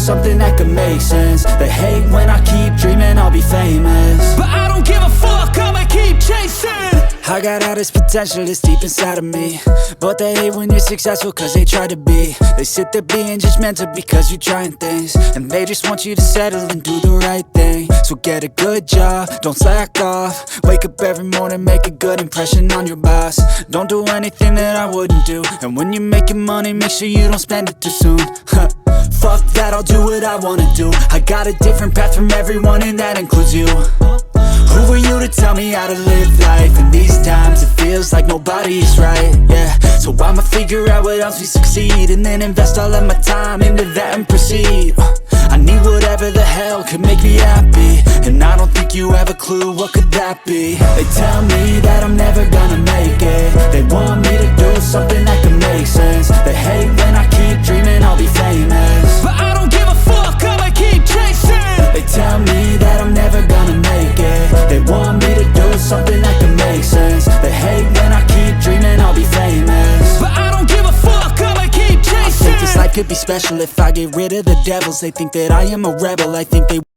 something that could make sense. They hate when I keep dreaming I'll be famous, but I don't give a fuck, I'ma keep chasing. I got all this potential that's deep inside of me, but they hate when you're successful cause they try to be. They sit there being judgmental because you're trying things, and they just want you to settle and do the right thing. So get a good job, don't slack off. Wake up every morning, make a good impression on your boss. Don't do anything that I wouldn't do, and when you're making money, make sure you don't spend it too soon. Fuck that, I'll do what I wanna do. I got a different path from everyone, and that includes you. Who are you to tell me how to live life? In these times it feels like nobody's right, yeah. So I'ma figure out what else we succeed, and then invest all of my time into that and proceed. I need whatever the hell could make me happy, and I don't think you have a clue what could that be. They tell me that I'm never gonna make it. They want me to do something that can make sense. They hate when I keep dreaming I'll be famous, but I don't give a fuck, I'ma keep chasing. They tell me that I'm never gonna make it. They want me to do something that can make sense. They hate when I keep dreaming I'll be famous, but I don't give a fuck, I'ma keep chasing. I think this life could be special if I get rid of the devils. They think that I am a rebel, I think they